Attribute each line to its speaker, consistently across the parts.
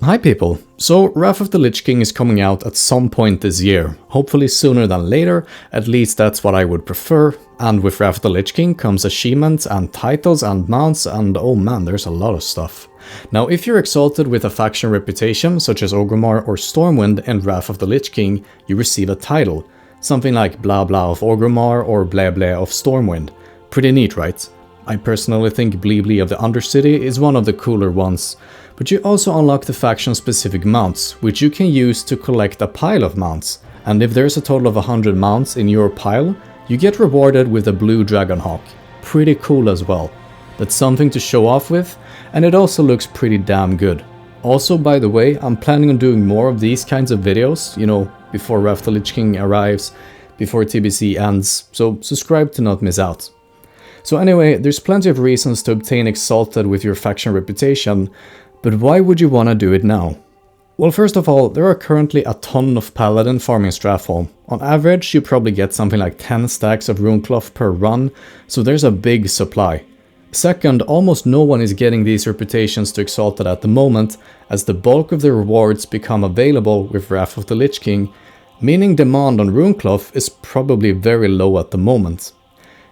Speaker 1: Hi people! So Wrath of the Lich King is coming out at some point this year, hopefully sooner than later, at least that's what I would prefer, and with Wrath of the Lich King comes achievements and titles and mounts and oh man, there's a lot of stuff. Now if you're exalted with a faction reputation such as Orgrimmar or Stormwind in Wrath of the Lich King, you receive a title, something like Blabla of Orgrimmar or Blabla of Stormwind. Pretty neat, right? I personally think Blabla of the Undercity is one of the cooler ones. But you also unlock the faction-specific mounts, which you can use to collect a pile of mounts. And if there's a total of 100 mounts in your pile, you get rewarded with a blue Dragonhawk. Pretty cool as well. That's something to show off with, and it also looks pretty damn good. Also, by the way, I'm planning on doing more of these kinds of videos, you know, before Wrath of the Lich King arrives, before TBC ends, so subscribe to not miss out. So anyway, there's plenty of reasons to obtain Exalted with your faction reputation, but why would you want to do it now? Well, first of all, there are currently a ton of Paladin farming Stratholme. On average, you probably get something like 10 stacks of Runecloth per run, so there's a big supply. Second, almost no one is getting these reputations to Exalted at the moment, as the bulk of the rewards become available with Wrath of the Lich King, meaning demand on Runecloth is probably very low at the moment.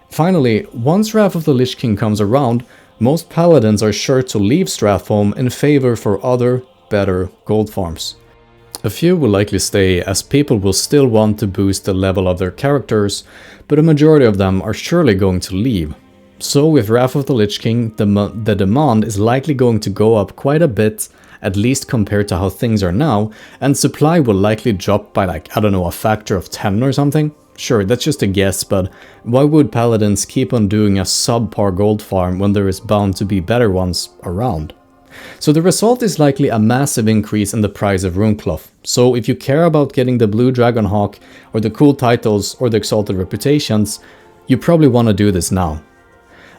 Speaker 1: Finally, once Wrath of the Lich King comes around, most paladins are sure to leave Stratholme in favor for other, better gold farms. A few will likely stay, as people will still want to boost the level of their characters, but a majority of them are surely going to leave. So with Wrath of the Lich King, the demand is likely going to go up quite a bit, at least compared to how things are now, and supply will likely drop by like, I don't know, a factor of 10 or something. Sure, that's just a guess, but why would paladins keep on doing a subpar gold farm when there is bound to be better ones around? So the result is likely a massive increase in the price of Runecloth. So if you care about getting the blue Dragonhawk, or the cool titles, or the exalted reputations, you probably want to do this now.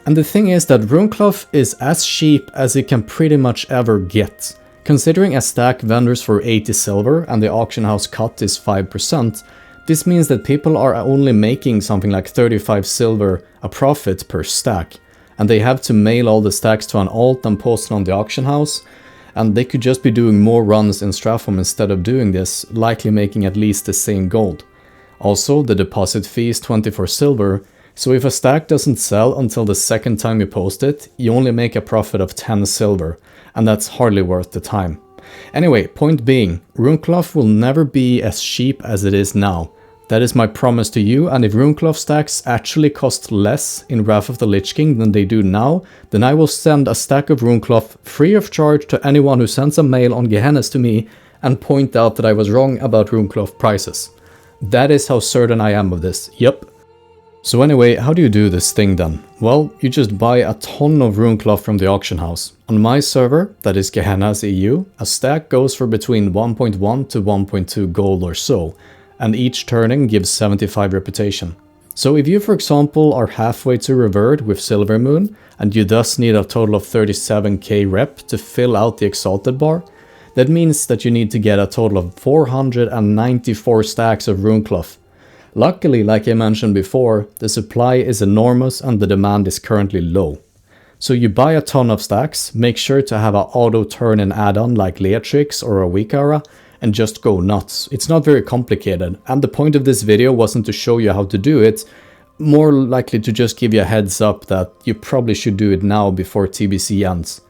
Speaker 1: And the thing is that Runecloth is as cheap as it can pretty much ever get. Considering a stack vendors for 80 silver and the auction house cut is 5%, this means that people are only making something like 35 silver a profit per stack, and they have to mail all the stacks to an alt and post it on the auction house, and they could just be doing more runs in Stratholme instead of doing this, likely making at least the same gold. Also, the deposit fee is 24 silver, so if a stack doesn't sell until the second time you post it, you only make a profit of 10 silver, and that's hardly worth the time. Anyway, point being, Runecloth will never be as cheap as it is now. That is my promise to you, and if Runecloth stacks actually cost less in Wrath of the Lich King than they do now, then I will send a stack of Runecloth free of charge to anyone who sends a mail on Gehennas to me and point out that I was wrong about Runecloth prices. That is how certain I am of this, yep. So anyway, how do you do this thing then? Well, you just buy a ton of Runecloth from the auction house. On my server, that is Gehennas EU, a stack goes for between 1.1 to 1.2 gold or so, and each turning gives 75 reputation. So if you, for example, are halfway to revert with Silvermoon, and you thus need a total of 37k rep to fill out the exalted bar, that means that you need to get a total of 494 stacks of Runecloth. Luckily, like I mentioned before, the supply is enormous and the demand is currently low. So you buy a ton of stacks, make sure to have an auto turn in add-on like Leatrix or a Weak Aura, and just go nuts. It's not very complicated, and the point of this video wasn't to show you how to do it, more likely to just give you a heads up that you probably should do it now before TBC ends.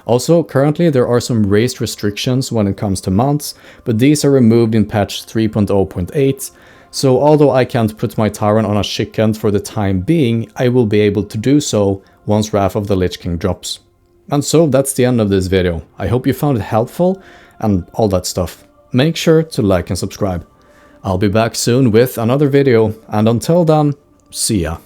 Speaker 1: Also, currently there are some raised restrictions when it comes to mounts, but these are removed in patch 3.0.8, so although I can't put my Tyrant on a Shikant for the time being, I will be able to do so once Wrath of the Lich King drops. And so that's the end of this video. I hope you found it helpful and all that stuff. Make sure to like and subscribe. I'll be back soon with another video, and until then, see ya.